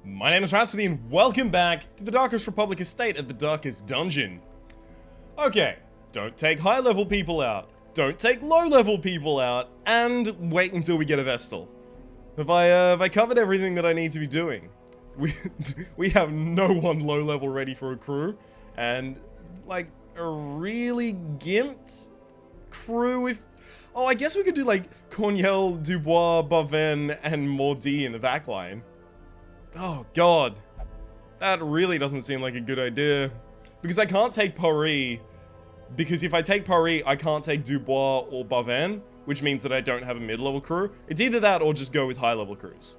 My name is Rhapsody and welcome back to the Darkest Republic estate at the Darkest Dungeon. Okay, don't take high-level people out, don't take low-level people out, and wait until we get a Vestal. Have I covered everything that I need to be doing? We have no one low-level ready for a crew, and like a really gimped crew if... Oh, I guess we could do like Cornel, Dubois, Bavin, and Mordi in the backline. Oh god, that really doesn't seem like a good idea. Because I can't take Paris, because if I take Paris, I can't take Dubois or Bavin, which means that I don't have a mid-level crew. It's either that or just go with high-level crews.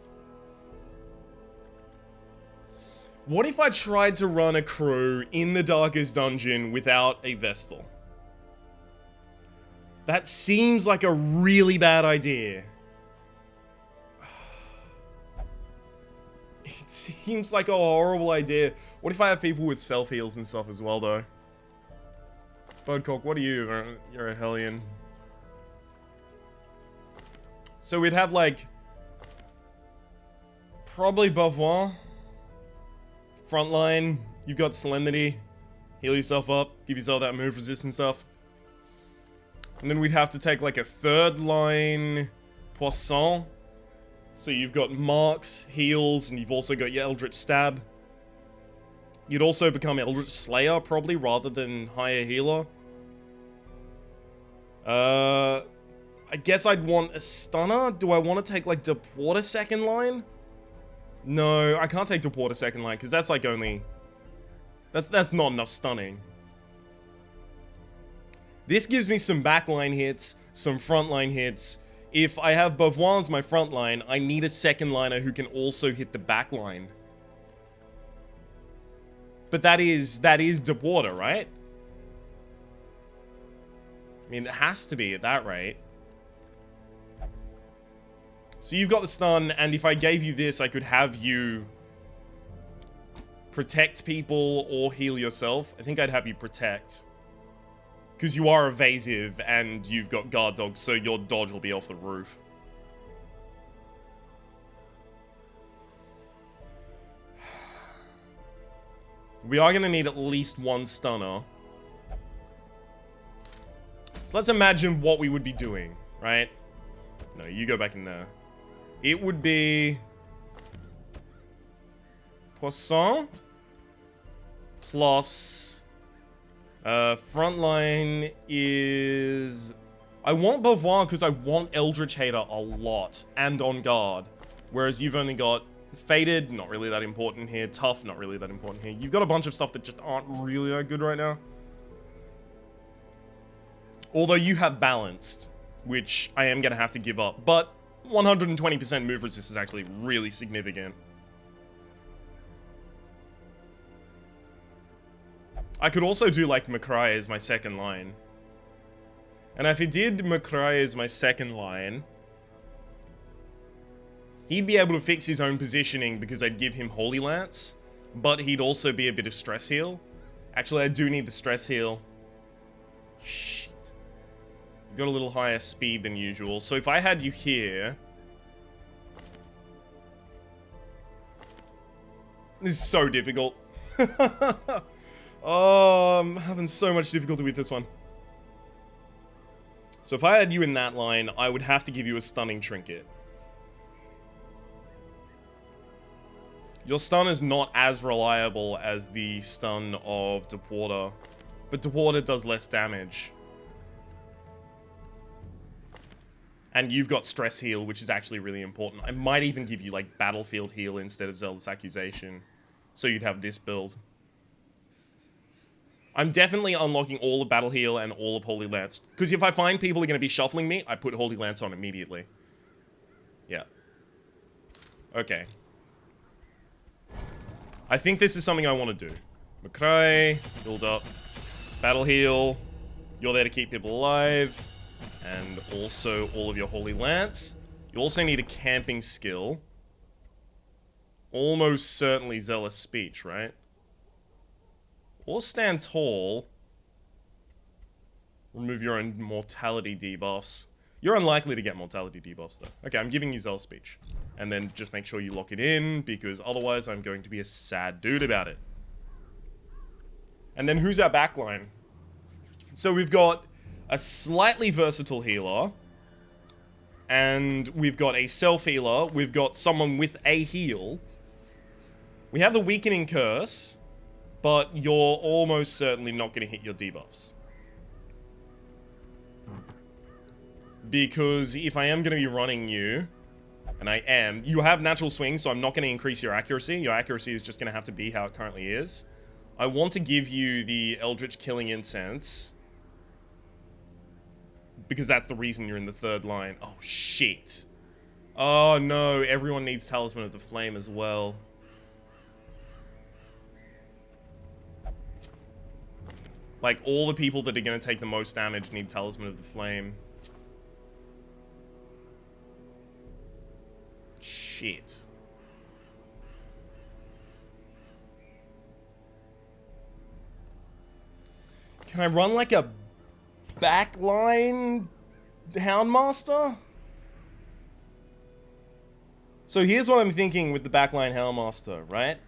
What if I tried to run a crew in the Darkest Dungeon without a Vestal? That seems like a really bad idea. It seems like a horrible idea. What if I have people with self-heals and stuff as well, though? Birdcock, what are you? You're a Hellion. So we'd have, like... probably Bavois. Frontline, you've got Solemnity. Heal yourself up, give yourself that move resistance stuff. And then we'd have to take, like, a third line Poisson. So you've got Marks, Heals, and you've also got your Eldritch Stab. You'd also become Eldritch Slayer, probably, rather than Higher Healer. I guess I'd want a Stunner. Do I want to take, like, Deporter second line? No, I can't take Deporter second line, because that's, like, only... That's not enough stunning. This gives me some backline hits, some frontline hits. If I have Bavois as my front line, I need a second liner who can also hit the back line. But that is Deporter, right? I mean, it has to be at that rate. So you've got the stun, and if I gave you this, I could have you protect people or heal yourself. I think I'd have you protect. Because you are evasive, and you've got guard dogs, so your dodge will be off the roof. We are going to need at least one stunner. So let's imagine what we would be doing, right? No, you go back in there. It would be... Poisson plus... frontline is... I want Bavois because I want Eldritch Hater a lot, and On Guard. Whereas you've only got Fated, not really that important here. Tough, not really that important here. You've got a bunch of stuff that just aren't really that good right now. Although you have Balanced, which I am going to have to give up. But 120% move resist is actually really significant. I could also do, like, Macrae as my second line. And if I did Macrae as my second line, he'd be able to fix his own positioning because I'd give him Holy Lance, but he'd also be a bit of stress heal. Actually, I do need the stress heal. Shit. You've got a little higher speed than usual. So if I had you here... This is so difficult. Oh, I'm having so much difficulty with this one. So if I had you in that line, I would have to give you a stunning trinket. Your stun is not as reliable as the stun of Deporter, but Deporter does less damage. And you've got stress heal, which is actually really important. I might even give you, like, battlefield heal instead of Zealous Accusation, so you'd have this build. I'm definitely unlocking all of Battle Heal and all of Holy Lance. Because if I find people are going to be shuffling me, I put Holy Lance on immediately. Yeah. Okay. I think this is something I want to do. Macrae, build up. Battle Heal. You're there to keep people alive. And also all of your Holy Lance. You also need a camping skill. Almost certainly Zealous Speech, right? Or stand tall. Remove your own mortality debuffs. You're unlikely to get mortality debuffs, though. Okay, I'm giving you Zealous Speech. And then just make sure you lock it in, because otherwise I'm going to be a sad dude about it. And then who's our backline? So we've got a slightly versatile healer, and we've got a self-healer, we've got someone with a heal. We have the weakening curse, but you're almost certainly not going to hit your debuffs. Because if I am going to be running you, and I am, you have natural swing, so I'm not going to increase your accuracy. Your accuracy is just going to have to be how it currently is. I want to give you the Eldritch Killing Incense, because that's the reason you're in the third line. Oh, shit. Oh, no. Everyone needs Talisman of the Flame as well. Like, all the people that are going to take the most damage need Talisman of the Flame. Shit. Can I run like a backline Hound Master? So here's what I'm thinking with the backline Hound Master, right?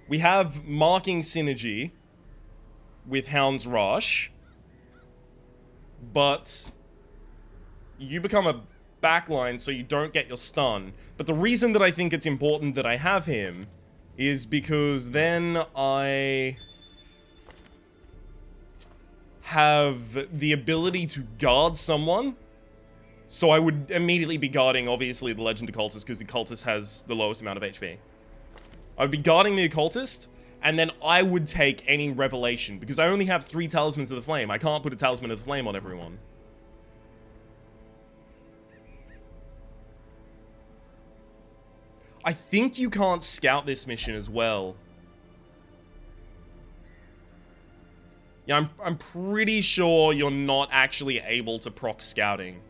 We have marking synergy with Hound's Rush, but you become a backline so you don't get your stun. But the reason that I think it's important that I have him is because then I have the ability to guard someone. So I would immediately be guarding, obviously, the Legend Occultist, because the Occultist has the lowest amount of HP. I would be guarding the Occultist, and then I would take any Revelation, because I only have 3 Talismans of the Flame. I can't put a Talisman of the Flame on everyone. I think you can't scout this mission as well. Yeah, I'm pretty sure you're not actually able to proc scouting.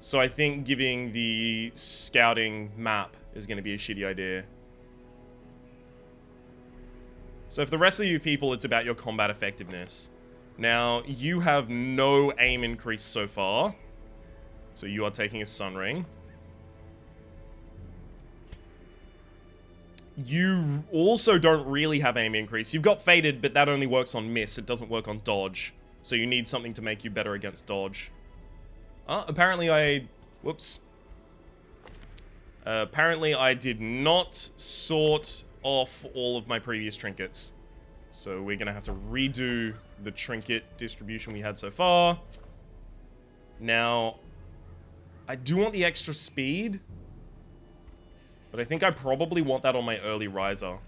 So I think giving the scouting map is going to be a shitty idea. So for the rest of you people, it's about your combat effectiveness. Now, you have no aim increase so far. So you are taking a Sun Ring. You also don't really have aim increase. You've got Fated, but that only works on miss. It doesn't work on dodge. So you need something to make you better against dodge. Apparently I... Whoops. Apparently I did not sort off all of my previous trinkets. So we're going to have to redo the trinket distribution we had so far. Now, I do want the extra speed, but I think I probably want that on my early riser.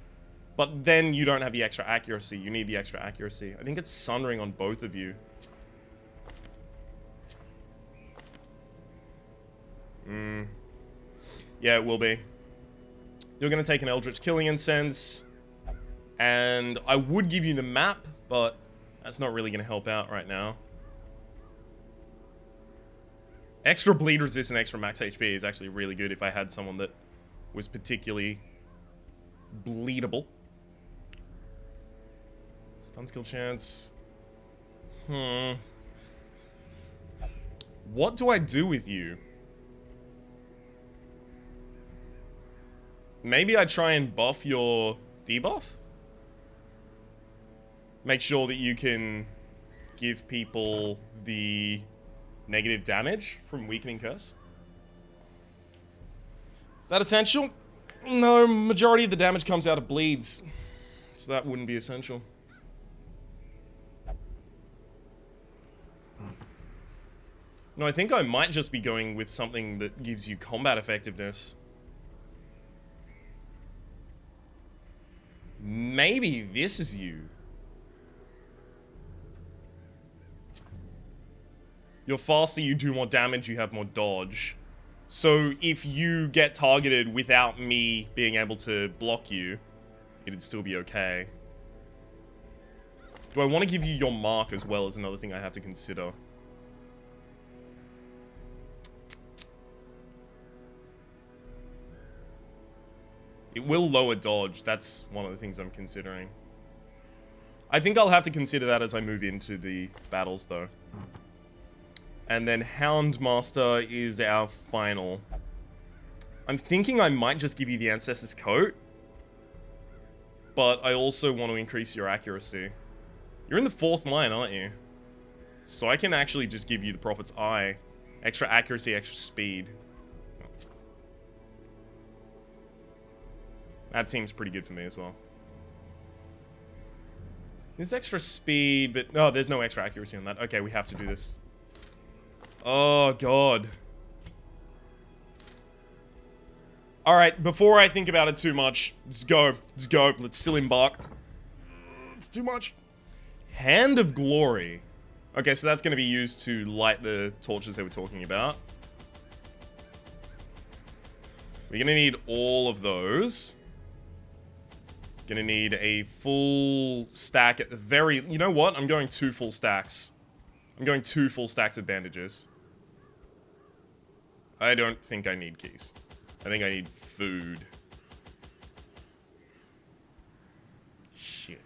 But then you don't have the extra accuracy. You need the extra accuracy. I think it's Sun Ring on both of you. Yeah, it will be. You're going to take an Eldritch Killing Incense. And I would give you the map, but that's not really going to help out right now. Extra bleed resist and extra max HP is actually really good if I had someone that was particularly bleedable. Stun skill chance. What do I do with you? Maybe I try and buff your debuff? Make sure that you can give people the negative damage from Weakening Curse. Is that essential? No, majority of the damage comes out of bleeds. So that wouldn't be essential. No, I think I might just be going with something that gives you combat effectiveness. Maybe this is you. You're faster, you do more damage, you have more dodge. So if you get targeted without me being able to block you, it'd still be okay. Do I want to give you your mark as well as another thing I have to consider? It will lower dodge. That's one of the things I'm considering. I think I'll have to consider that as I move into the battles, though. And then Hound Master is our final. I'm thinking I might just give you the Ancestor's Coat. But I also want to increase your accuracy. You're in the 4th line, aren't you? So I can actually just give you the Prophet's Eye. Extra accuracy, extra speed. That seems pretty good for me as well. There's extra speed, but... no, there's no extra accuracy on that. Okay, we have to do this. Oh, God. Alright, before I think about it too much, let's go. Let's go. Let's still embark. It's too much. Hand of Glory. Okay, so that's going to be used to light the torches they were talking about. We're going to need all of those. Going to need a full stack at the very... you know what? I'm going 2 full stacks. I'm going 2 full stacks of bandages. I don't think I need keys. I think I need food. Shit.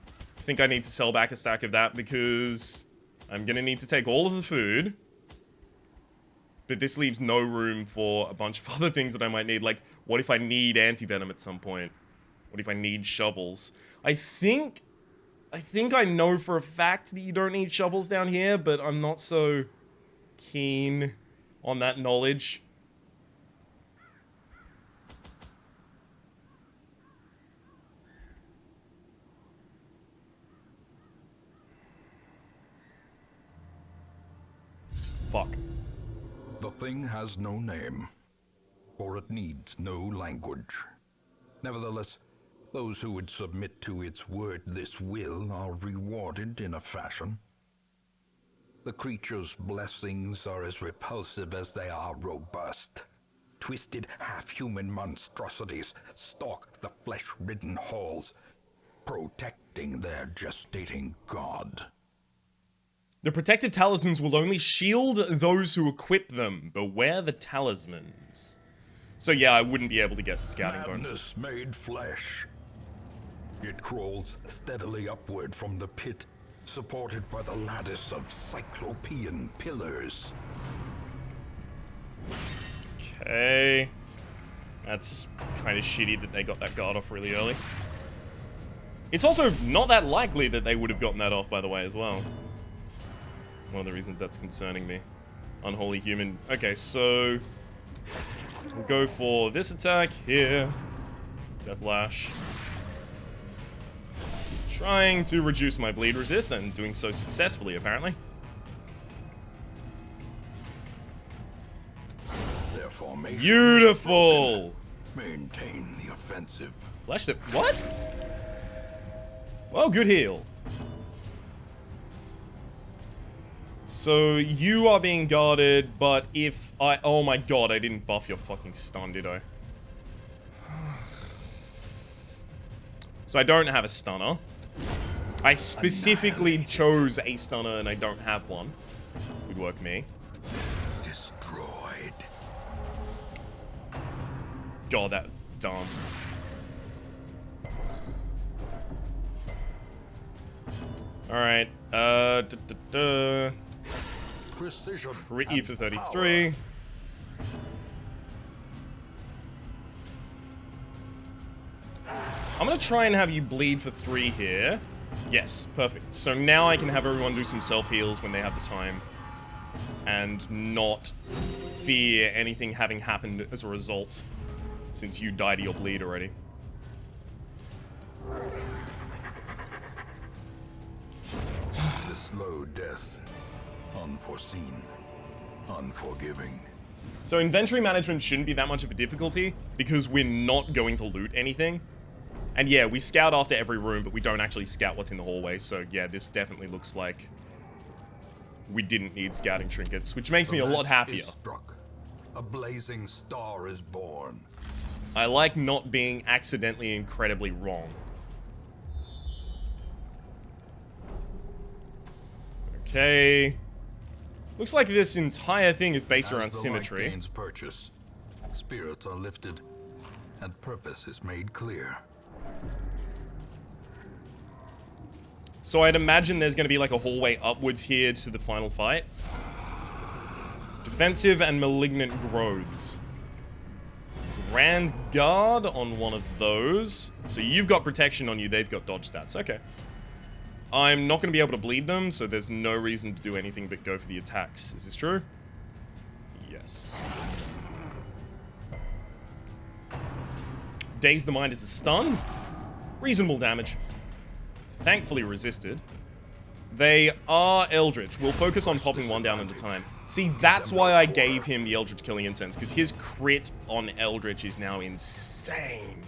I think I need to sell back a stack of that because I'm gonna need to take all of the food. But this leaves no room for a bunch of other things that I might need. Like, what if I need anti-venom at some point? What if I need shovels? I think I know for a fact that you don't need shovels down here, but I'm not so keen on that knowledge. Fuck. The thing has no name, or it needs no language. Nevertheless, those who would submit to its word, this will, are rewarded in a fashion. The creature's blessings are as repulsive as they are robust. Twisted, half-human monstrosities stalk the flesh-ridden halls, protecting their gestating god. The protective talismans will only shield those who equip them. Beware the talismans. So yeah, I wouldn't be able to get scouting bonuses. Madness made flesh. It crawls steadily upward from the pit, supported by the lattice of cyclopean pillars. Okay. That's kind of shitty that they got that guard off really early. It's also not that likely that they would have gotten that off, by the way, as well. One of the reasons that's concerning me. Unholy human. Okay, so... we'll go for this attack here. Deathlash. Trying to reduce my bleed resist and doing so successfully, apparently. Their formation Beautiful! Maintain the offensive. Flashed it. What? Well, good heal. So, you are being guarded, but if I... oh my god, I didn't buff your fucking stun, did I? So I don't have a stunner. I specifically chose a stunner and I don't have one. Good work, me. Destroyed. God, that was dumb. Alright, Precision. Crit you for 33. I'm gonna try and have you bleed for 3 here. Yes, perfect. So now I can have everyone do some self-heals when they have the time. And not fear anything having happened as a result. Since you died of your bleed already. The slow death. Unforeseen. Unforgiving. So inventory management shouldn't be that much of a difficulty, because we're not going to loot anything. And yeah, we scout after every room, but we don't actually scout what's in the hallway, so yeah, this definitely looks like we didn't need scouting trinkets, which makes me a lot happier. Struck. A blazing star is born. I like not being accidentally incredibly wrong. Okay. Looks like this entire thing is based around symmetry. As the light gains purchase, spirits are lifted, and purpose is made clear. So I'd imagine there's going to be like a hallway upwards here to the final fight. Defensive and malignant growths. Grand Guard on one of those. So you've got protection on you, they've got dodge stats. Okay. I'm not going to be able to bleed them, so there's no reason to do anything but go for the attacks. Is this true? Yes. Daze the Mind is a stun. Reasonable damage. Thankfully resisted. They are Eldritch. We'll focus on popping one down at a time. See, that's why I gave him the Eldritch Killing Incense, because his crit on Eldritch is now insane.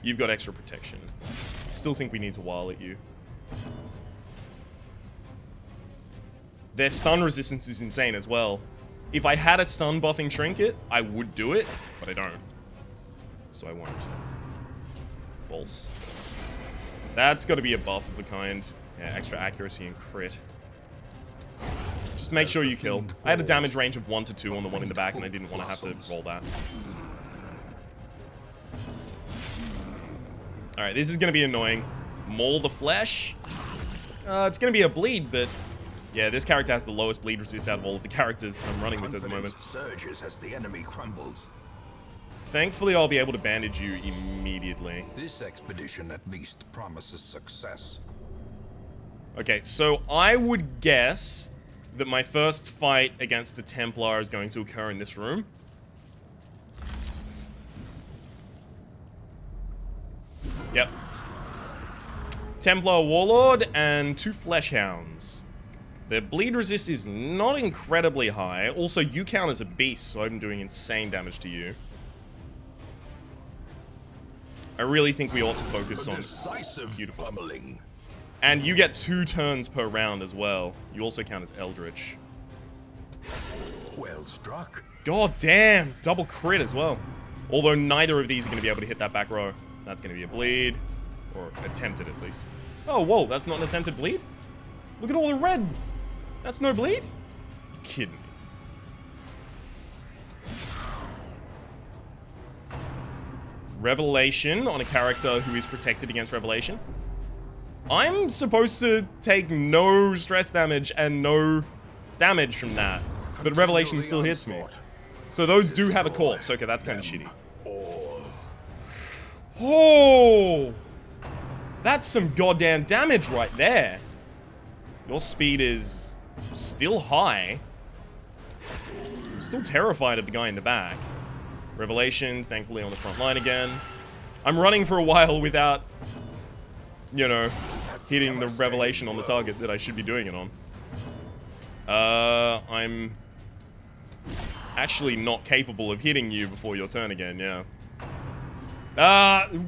You've got extra protection. Still think we need to wile at you. Their stun resistance is insane as well. If I had a stun buffing trinket, I would do it, but I don't. So I won't. Balls. That's got to be a buff of a kind. Yeah, extra accuracy and crit. Just make sure you kill. I had a damage range of 1 to 2 on the one in the back, and I didn't want to have to roll that. Alright, this is going to be annoying. Maul the flesh. It's going to be a bleed, but yeah, this character has the lowest bleed resist out of all of the characters I'm running with at the moment. Surges as the enemy crumbles. Thankfully, I'll be able to bandage you immediately. This expedition at least promises success. Okay, so I would guess that my first fight against the Templar is going to occur in this room. Yep. Templar Warlord and 2 Flesh Hounds. Their bleed resist is not incredibly high. Also, you count as a beast, so I'm doing insane damage to you. I really think we ought to focus on beautiful. Pummeling. And you get 2 turns per round as well. You also count as Eldritch. Well struck. God damn! Double crit as well. Although neither of these are going to be able to hit that back row. So that's going to be a bleed. Or attempted at least. Oh, whoa, that's not an attempted bleed? Look at all the red! That's no bleed? You're kidding me. Revelation on a character who is protected against Revelation. I'm supposed to take no stress damage and no damage from that. But Revelation still hits me. So those do have a corpse. Okay, that's kind of shitty. Oh! That's some goddamn damage right there. Your speed is still high. I'm still terrified of the guy in the back. Revelation, thankfully on the front line again. I'm running for a while without, you know, hitting the Revelation on the target that I should be doing it on. I'm actually not capable of hitting you before your turn again, yeah.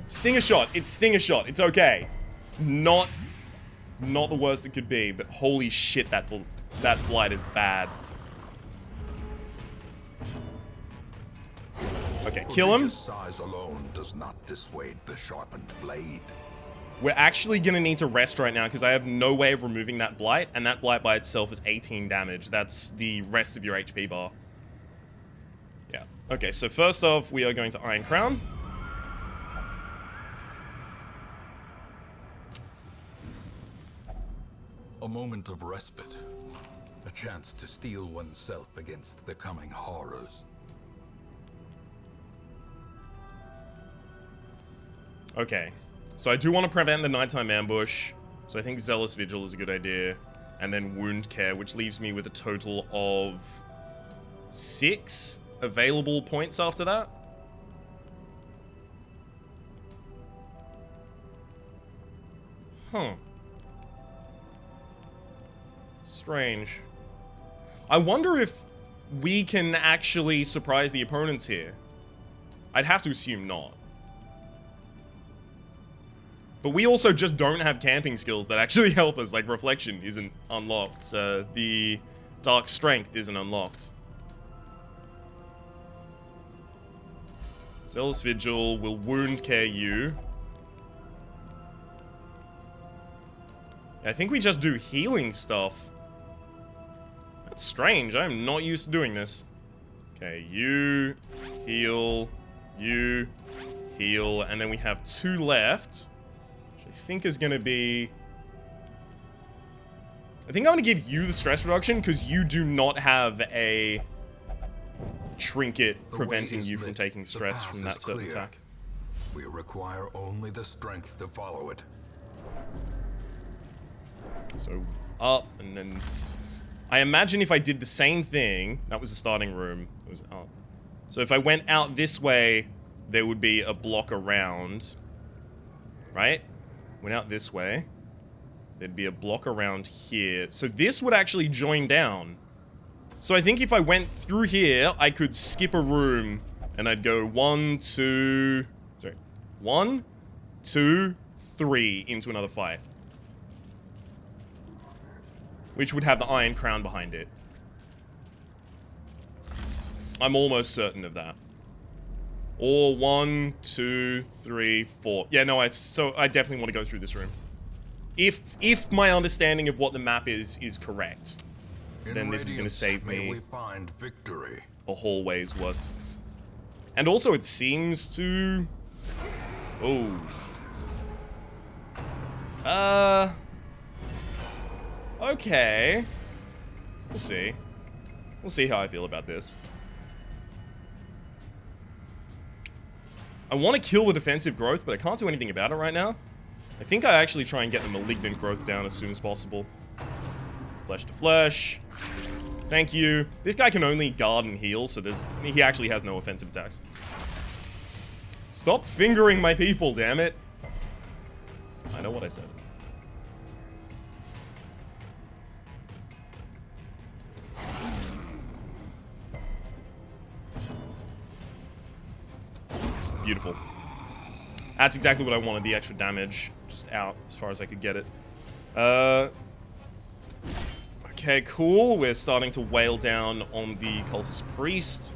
Stinger shot. It's Stinger shot. It's okay. It's not the worst it could be, but holy shit, that blight is bad. Okay, kill him. Size alone does not dissuade the sharpened blade. We're actually gonna need to rest right now because I have no way of removing that blight, and that blight by itself is 18 damage. That's the rest of your HP bar. Yeah. Okay, so first off, we are going to Iron Crown. A moment of respite. A chance to steel oneself against the coming horrors. Okay. So I do want to prevent the nighttime ambush. So I think Zealous Vigil is a good idea. And then Wound Care, which leaves me with a total of 6 available points after that. Huh. Strange. I wonder if we can actually surprise the opponents here. I'd have to assume not. But we also just don't have camping skills that actually help us. Like, Reflection isn't unlocked. The Dark Strength isn't unlocked. Zealous Vigil will Wound Care you. I think we just do healing stuff. That's strange. I'm not used to doing this. Okay, you heal, you heal, and then we have 2 left. Which I think is going to be... I think I'm going to give you the stress reduction because you do not have a trinket The preventing way is you from lit. taking The stress path from that is certain clear. attack. We require only the strength to follow it. So up, and then I imagine if I did the same thing, that was the starting room. It was up. So if I went out this way, there would be a block around, right? Went out this way, there'd be a block around here. So this would actually join down. So I think if I went through here, I could skip a room, and I'd go 1, 2, 3 into another fight. Which would have the Iron Crown behind it. I'm almost certain of that. Or 1, 2, 3, 4. Yeah, no, so I definitely want to go through this room. If my understanding of what the map is correct, then this is going to save may me we find victory. a hallway's worth. And also it seems to... Oh. Okay. We'll see. We'll see how I feel about this. I want to kill the defensive growth, but I can't do anything about it right now. I think I actually try and get the malignant growth down as soon as possible. Flesh to flesh. Thank you. This guy can only guard and heal, so he actually has no offensive attacks. Stop fingering my people, damn it. I know what I said. Beautiful. That's exactly what I wanted, the extra damage. Just out as far as I could get it. Okay, cool. We're starting to wail down on the Cultist Priest.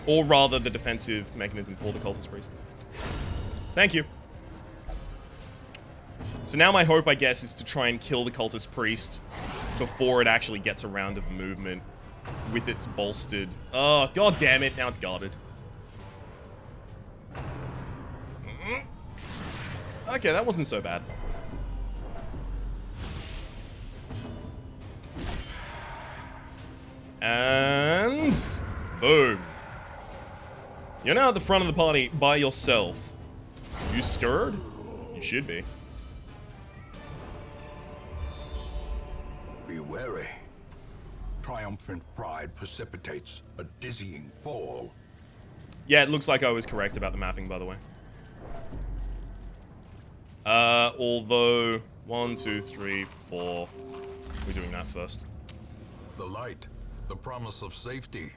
Or rather, the defensive mechanism for the Cultist Priest. Thank you. So now my hope, I guess, is to try and kill the Cultist Priest before it actually gets around to the movement with its bolstered... Oh, god damn it. Now it's guarded. Okay, that wasn't so bad. And... boom. You're now at the front of the party by yourself. You scared? You should be. Be wary. Triumphant pride precipitates a dizzying fall. Yeah, it looks like I was correct about the mapping, by the way. Although... 1, 2, 3, 4... We're doing that first. The light, the promise of safety.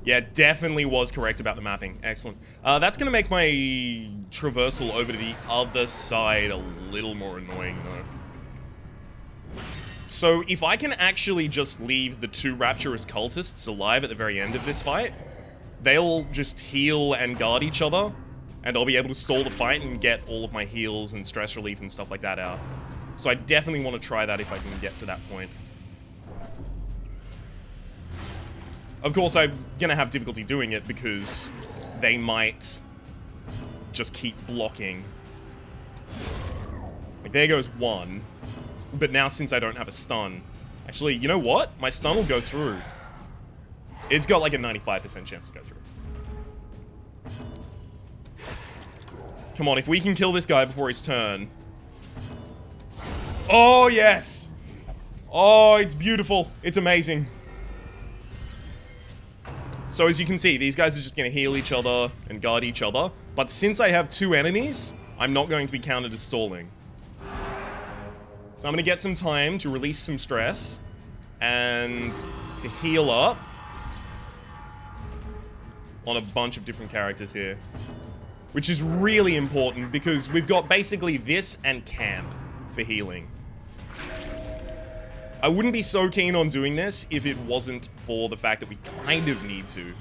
Yeah, definitely was correct about the mapping. Excellent. That's going to make my traversal over to the other side a little more annoying, though. So, if I can actually just leave the 2 Rapturous Cultists alive at the very end of this fight, they'll just heal and guard each other, and I'll be able to stall the fight and get all of my heals and stress relief and stuff like that out. So I definitely want to try that if I can get to that point. Of course, I'm gonna have difficulty doing it because they might just keep blocking. Like, there goes 1. But now, since I don't have a stun... Actually, you know what? My stun will go through. It's got like a 95% chance to go through. Come on, if we can kill this guy before his turn... Oh, yes! Oh, it's beautiful. It's amazing. So as you can see, these guys are just going to heal each other and guard each other. But since I have 2 enemies, I'm not going to be counted as stalling. So I'm going to get some time to release some stress and to heal up on a bunch of different characters here. Which is really important because we've got basically this and camp for healing. I wouldn't be so keen on doing this if it wasn't for the fact that we kind of need to.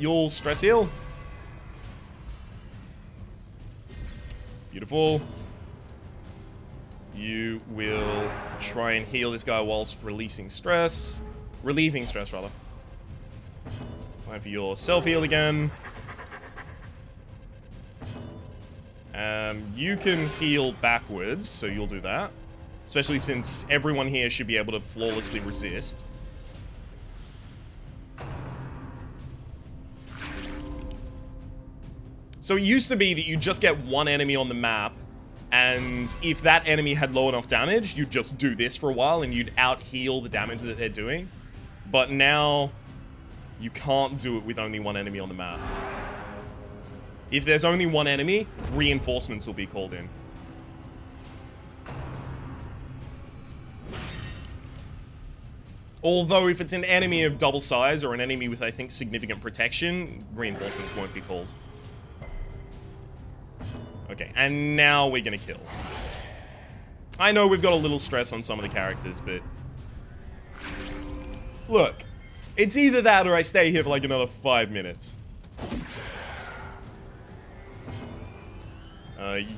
You'll stress heal. Beautiful. You will try and heal this guy whilst releasing stress. Relieving stress, rather. Time for your self-heal again. You can heal backwards, so you'll do that. Especially since everyone here should be able to flawlessly resist. So it used to be that you just get one enemy on the map, and if that enemy had low enough damage, you'd just do this for a while and you'd out-heal the damage that they're doing. But now, you can't do it with only one enemy on the map. If there's only one enemy, reinforcements will be called in. Although if it's an enemy of double size or an enemy with, I think, significant protection, reinforcements won't be called. Okay, and now we're gonna kill. I know we've got a little stress on some of the characters, but... Look, it's either that or I stay here for like another 5 minutes.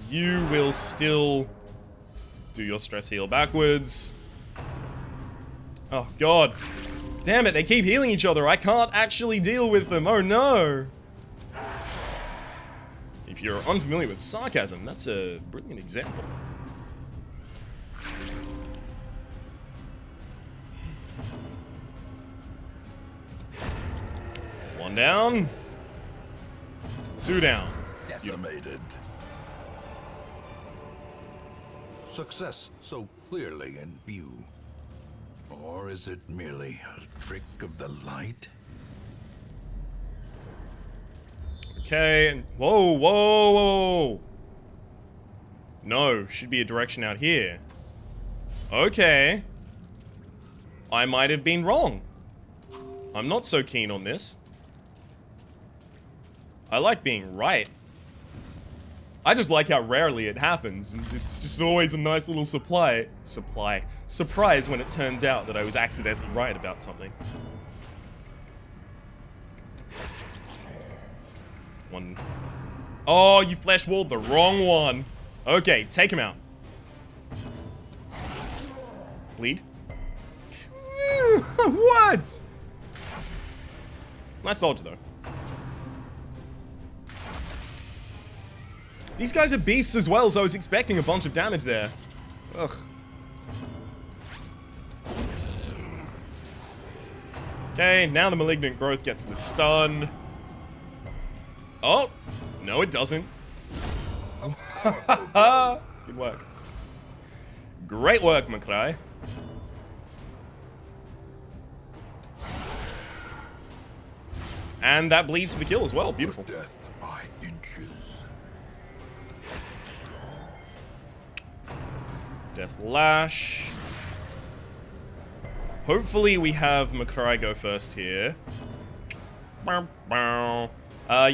You will still do your stress heal backwards. Oh, God. Damn it, they keep healing each other. I can't actually deal with them. Oh, no. If you're unfamiliar with sarcasm, that's a brilliant example. One down. Two down. Decimated. Success so clearly in view. Or is it merely a trick of the light? Okay. Whoa, whoa, whoa. No, should be a direction out here. Okay. I might have been wrong. I'm not so keen on this. I like being right. I just like how rarely it happens, and it's just always a nice little surprise when it turns out that I was accidentally right about something. One. Oh, you flesh walled the wrong one. Okay, take him out. Bleed. What? Nice soldier, though. These guys are beasts as well, so I was expecting a bunch of damage there. Ugh. Okay, now the malignant growth gets to stun. Oh, no it doesn't. Good work. Great work, McCray. And that bleeds for the kill as well. Beautiful. Death by inches. Death Lash. Hopefully we have McCray go first here. You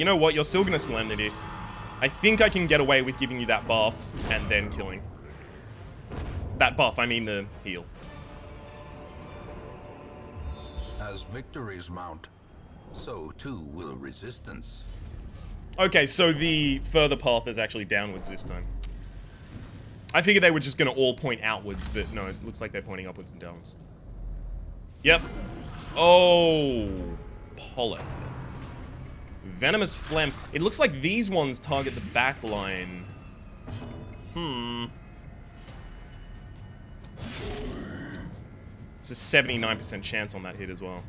know what? You're still gonna Solemnity. I think I can get away with giving you that buff and then killing. That buff, I mean the heal. As victories mount, so too will resistance. Okay, so the further path is actually downwards this time. I figured they were just gonna all point outwards, but no, it looks like they're pointing upwards and downwards. Yep. Oh, Polyp. Venomous Phlegm. It looks like these ones target the back line. It's a 79% chance on that hit as well.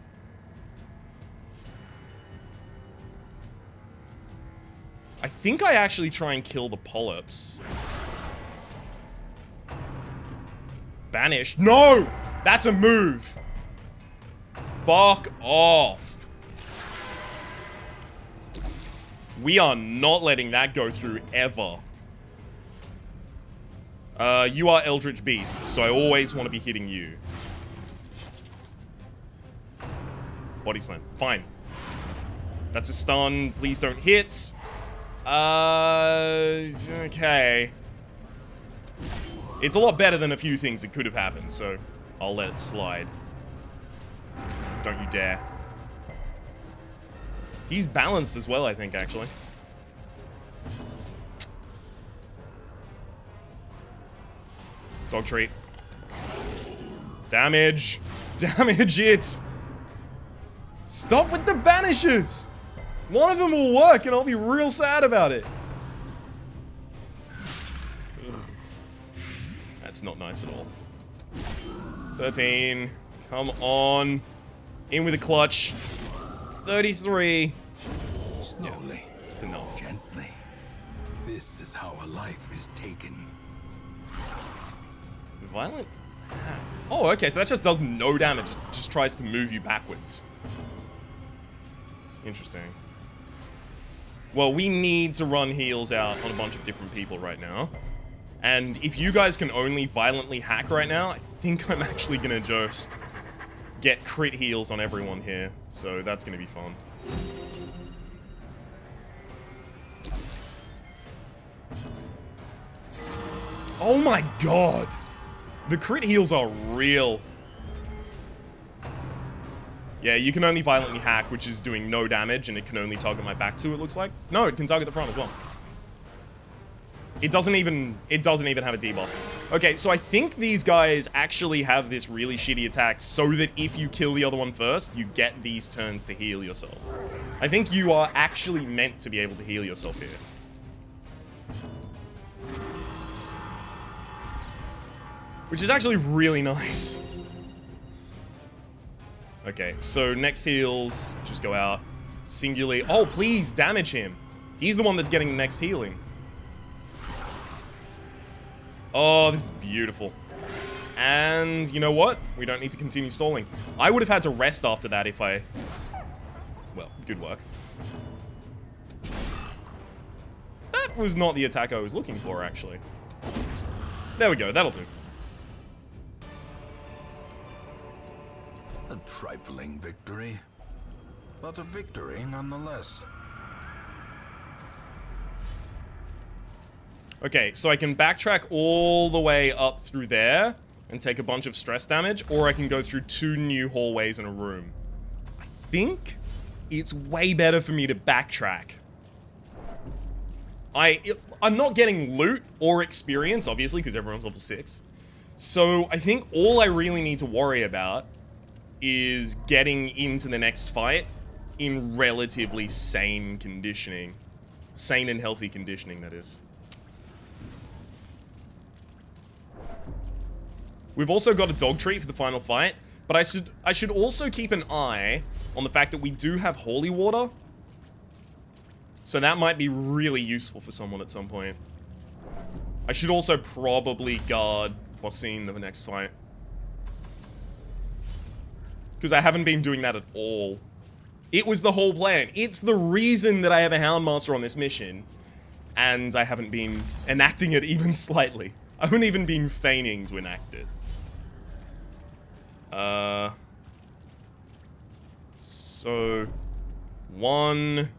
I think I actually try and kill the Polyps. Banish. No! That's a move! Fuck off. We are not letting that go through ever. You are Eldritch Beast, so I always want to be hitting you. Body Slam. Fine. That's a stun. Please don't hit. Okay. It's a lot better than a few things that could have happened, so I'll let it slide. Don't you dare. He's balanced as well, I think, actually. Dog treat. Damage. Damage it. Stop with the banishes. One of them will work and I'll be real sad about it. That's not nice at all. 13. Come on. In with a clutch. 33. Slowly. Yeah, it's enough. Gently. This is how a life is taken. Violent? Oh, okay, so that just does no damage. It just tries to move you backwards. Interesting. Well, we need to run heals out on a bunch of different people right now. And if you guys can only violently hack right now, I think I'm actually gonna just get crit heals on everyone here. So that's gonna be fun. Oh my god! The crit heals are real. Yeah, you can only violently hack, which is doing no damage, and it can only target my back too, it looks like. No, it can target the front as well. It doesn't even have a debuff. Okay, so I think these guys actually have this really shitty attack so that if you kill the other one first, you get these turns to heal yourself. I think you are actually meant to be able to heal yourself here. Which is actually really nice. Okay, so next heals, just go out. Singularly. Oh, please, damage him. He's the one that's getting the next healing. Oh, this is beautiful. And you know what? We don't need to continue stalling. I would have had to rest after that if I... Well, good work. That was not the attack I was looking for, actually. There we go, that'll do. A trifling victory, but a victory nonetheless. Okay, so I can backtrack all the way up through there and take a bunch of stress damage, or I can go through 2 new hallways in a room. I think it's way better for me to backtrack. I'm not getting loot or experience, obviously, because everyone's level 6. So I think all I really need to worry about is getting into the next fight in relatively sane conditioning. Sane and healthy conditioning, that is. We've also got a dog treat for the final fight, but I should also keep an eye on the fact that we do have holy water. So that might be really useful for someone at some point. I should also probably guard Bossine the next fight. Because I haven't been doing that at all. It was the whole plan. It's the reason that I have a Hound Master on this mission. And I haven't been enacting it even slightly. I haven't even been feigning to enact it. So... 1,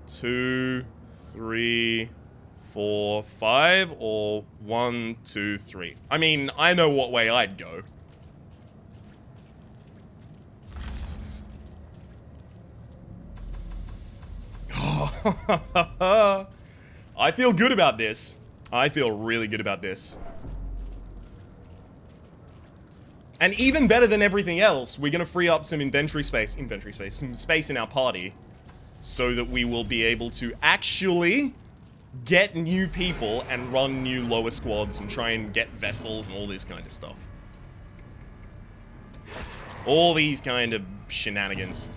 2, 3, 4, 5, or 1, 2, 3. I mean, I know what way I'd go. I feel good about this. I feel really good about this. And even better than everything else, we're going to free up some some space in our party, so that we will be able to actually get new people and run new lower squads and try and get Vestals and all this kind of stuff. All these kind of shenanigans.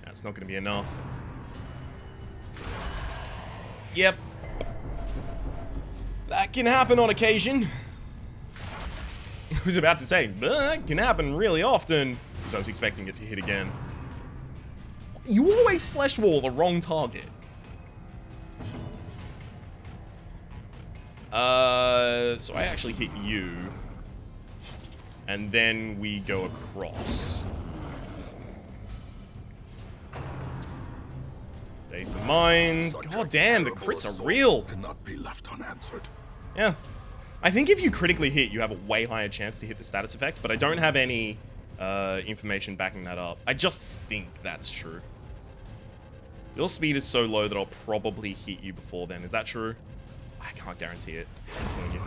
That's not going to be enough. Yep. That can happen on occasion. I was about to say, but that can happen really often. So I was expecting it to hit again. You always flesh wall the wrong target. So I actually hit you. And then we go across. Daze the mind. God damn, the crits are real. Cannot be left unanswered. Yeah. I think if you critically hit, you have a way higher chance to hit the status effect, but I don't have any information backing that up. I just think that's true. Your speed is so low that I'll probably hit you before then. Is that true? I can't guarantee it. I'm telling you.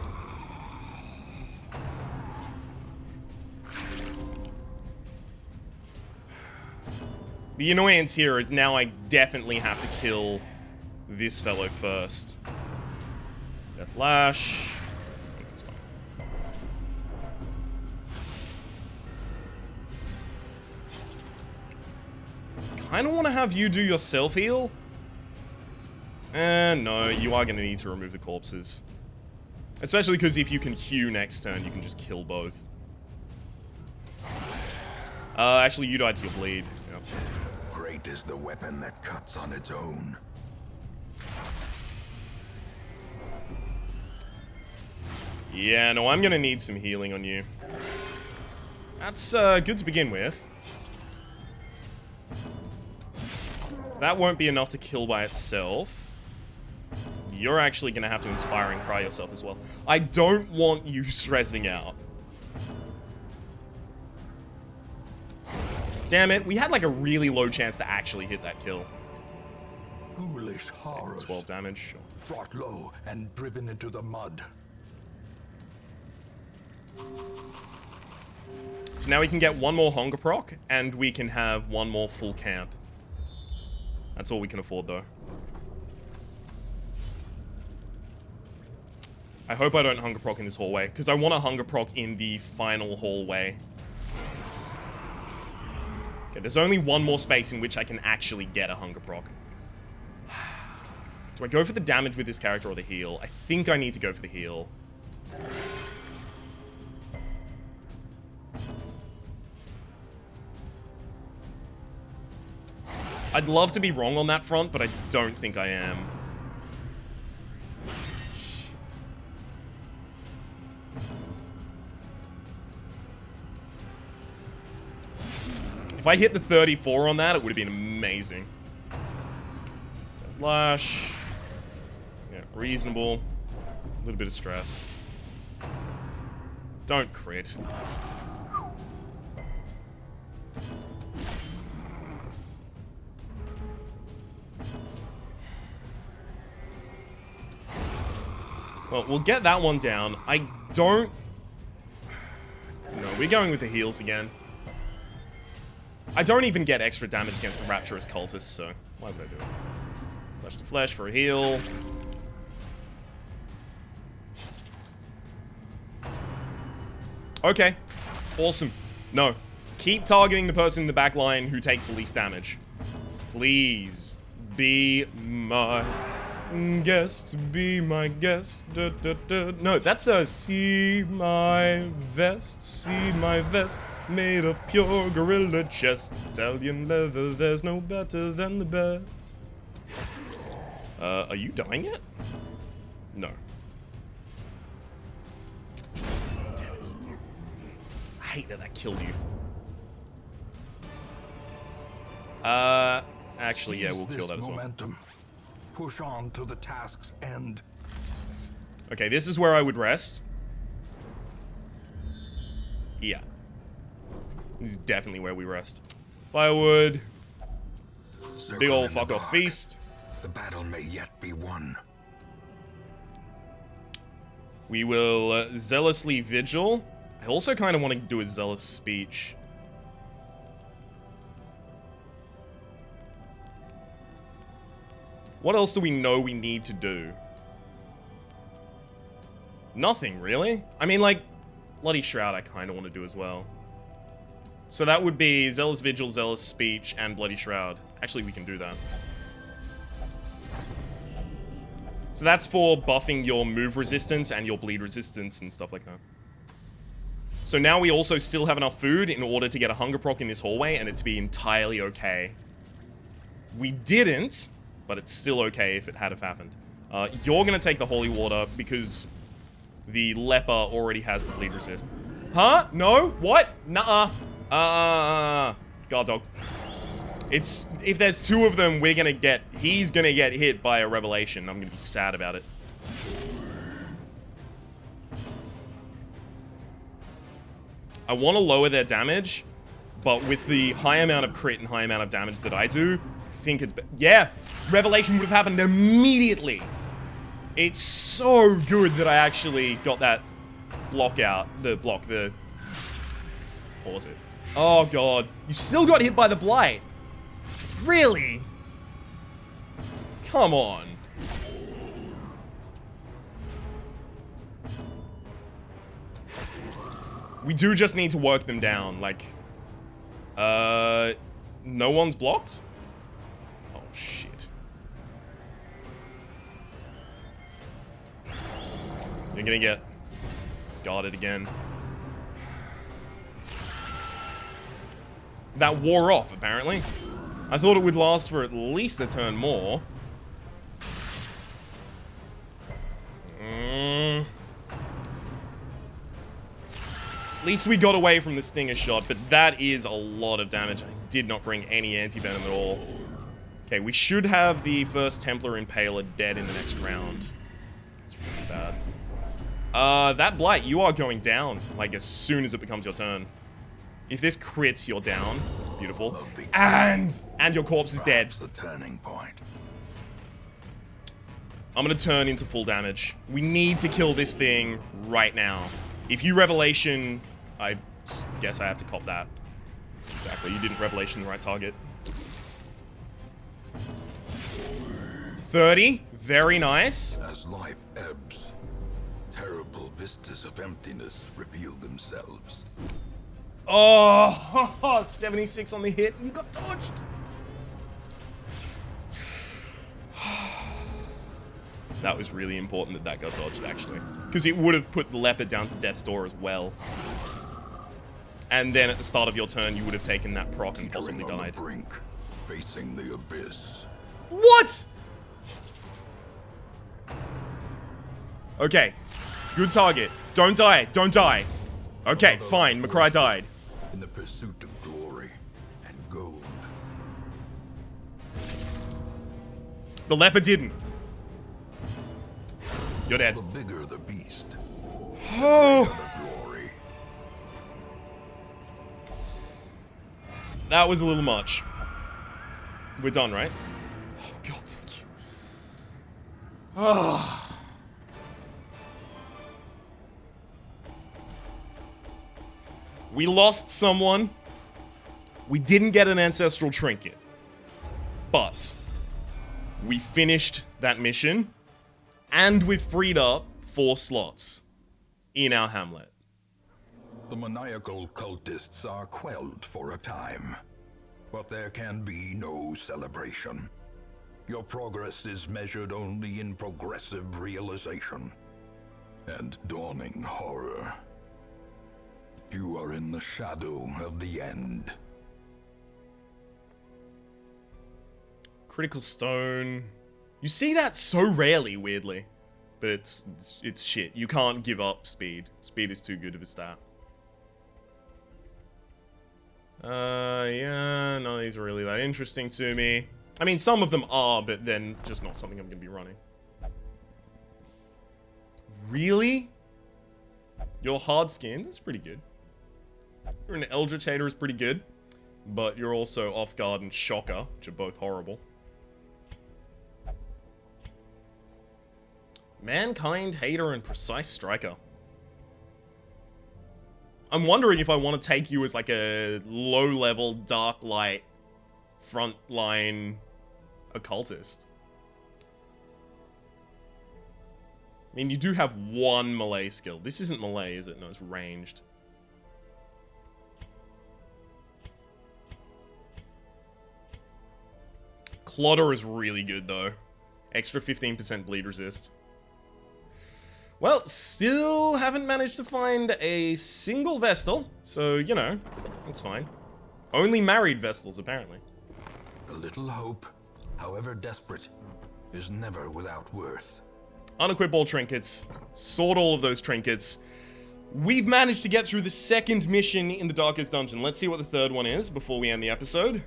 The annoyance here is now I definitely have to kill this fellow first. Death Lash. That's fine. Kinda wanna have you do your self-heal. No, you are gonna need to remove the corpses. Especially because if you can hew next turn, you can just kill both. Actually, you died to your bleed. Yep. Great is the weapon that cuts on its own. Yeah, no, I'm gonna need some healing on you. That's good to begin with. That won't be enough to kill by itself. You're actually gonna have to inspire and cry yourself as well. I don't want you stressing out. Damn it, we had like a really low chance to actually hit that kill. Foolish horrors. 12 damage, sure. Brought low and driven into the mud. So now we can get one more hunger proc, and we can have one more full camp. That's all we can afford, though. I hope I don't hunger proc in this hallway, because I want a hunger proc in the final hallway. Okay, there's only one more space in which I can actually get a hunger proc. Do I go for the damage with this character or the heal? I think I need to go for the heal. I'd love to be wrong on that front, but I don't think I am. If I hit the 34 on that, it would have been amazing. Lash. Yeah, reasonable. A little bit of stress. Don't crit. Well, we'll get that one down. I don't... No, we're going with the heals again. I don't even get extra damage against the Rapturous Cultists, so why would I do it? Flesh to flesh for a heal. Okay. Awesome. No. Keep targeting the person in the back line who takes the least damage. Please. Be my guest. Be my guest. Da, da, da. No, that's a see my vest. See my vest. Made of pure gorilla chest. Italian leather. There's no better than the best. Are you dying yet? No. Damn it. I hate that killed you. Actually, yeah, we'll kill that as well. Momentum. Push on to the task's end. Okay, this is where I would rest. Yeah. This is definitely where we rest. Firewood. Big ol' fuck off feast. The battle may yet be won. We will zealously vigil. I also kind of want to do a zealous speech. What else do we know we need to do? Nothing, really. I mean, like, Bloody Shroud I kind of want to do as well. So that would be Zealous Vigil, Zealous Speech, and Bloody Shroud. Actually, we can do that. So that's for buffing your move resistance and your bleed resistance and stuff like that. So now we also still have enough food in order to get a hunger proc in this hallway and it to be entirely okay. We didn't, but it's still okay if it had have happened. You're going to take the holy water because the leper already has the bleed resist. Huh? No? What? Nuh-uh. God dog. It's, if there's two of them, we're gonna get, he's gonna get hit by a revelation. I'm gonna be sad about it. I want to lower their damage, but with the high amount of crit and high amount of damage that I do, I think it's, yeah, revelation would have happened immediately. It's so good that I actually got that block out, what was it? Oh god, you still got hit by the blight. Really? Come on. We do just need to work them down. Like, no one's blocked? Oh, shit. You're gonna get guarded again. That wore off, apparently. I thought it would last for at least a turn more. At least we got away from the stinger shot, but that is a lot of damage. I did not bring any anti-venom at all. Okay, we should have the first Templar Impaler dead in the next round. It's really bad. That Blight, you are going down, like, as soon as it becomes your turn. If this crits, you're down. Beautiful. And your corpse is dead. The turning point. I'm gonna turn into full damage. We need to kill this thing right now. If you Revelation, I guess I have to cop that. Exactly, you didn't Revelation the right target. 30, very nice. As life ebbs, terrible vistas of emptiness reveal themselves. Oh, 76 on the hit. You got dodged. That was really important that that got dodged, actually. Because it would have put the Leopard down to death's door as well. And then at the start of your turn, you would have taken that proc and possibly died. On the brink, facing the abyss. What? Okay. Good target. Don't die. Don't die. Okay, fine. Macri died. In the pursuit of glory and gold. The Leopard didn't. You're dead. The bigger the beast, Oh. the glory. That was a little much. We're done, right? Oh, God, thank you. Ah. We lost someone. We didn't get an ancestral trinket. But we finished that mission. And we've freed up 4 slots in our hamlet. The maniacal cultists are quelled for a time, but there can be no celebration. Your progress is measured only in progressive realization and dawning horror. You are in the shadow of the end. Critical stone. You see that so rarely, weirdly. But it's shit. You can't give up speed. Speed is too good of a stat. Yeah, none of these are really that interesting to me. I mean, some of them are, but then just not something I'm gonna be running. Really? You're hard-skinned? That's pretty good. You're an Eldritch Hater is pretty good. But you're also Off-Guard and Shocker, which are both horrible. Mankind, Hater, and Precise Striker. I'm wondering if I want to take you as like a low-level Dark Light frontline occultist. I mean, you do have 1 melee skill. This isn't melee, is it? No, it's ranged. Clodder is really good, though. Extra 15% bleed resist. Well, still haven't managed to find a single Vestal, so, you know, that's fine. Only married Vestals, apparently. A little hope, however desperate, is never without worth. Unequip all trinkets. Sort all of those trinkets. We've managed to get through the 2nd mission in the Darkest Dungeon. Let's see what the 3rd one is before we end the episode.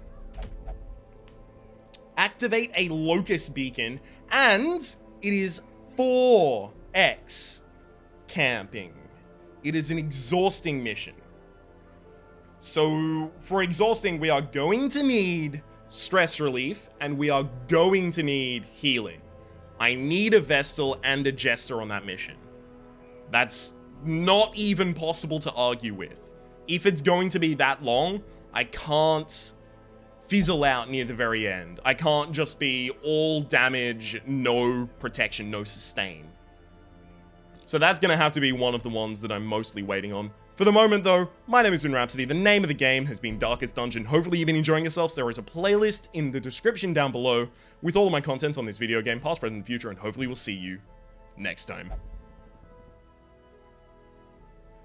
Activate a Locust Beacon, and it is 4x camping. It is an exhausting mission. So, for exhausting, we are going to need stress relief, and we are going to need healing. I need a Vestal and a Jester on that mission. That's not even possible to argue with. If it's going to be that long, I can't fizzle out near the very end. I can't just be all damage, no protection, no sustain. So that's gonna have to be one of the ones that I'm mostly waiting on. For the moment, though, my name has been Rhapsody. The name of the game has been Darkest Dungeon. Hopefully you've been enjoying yourselves. There is a playlist in the description down below with all of my content on this video game, past, present, and future, and hopefully we'll see you next time.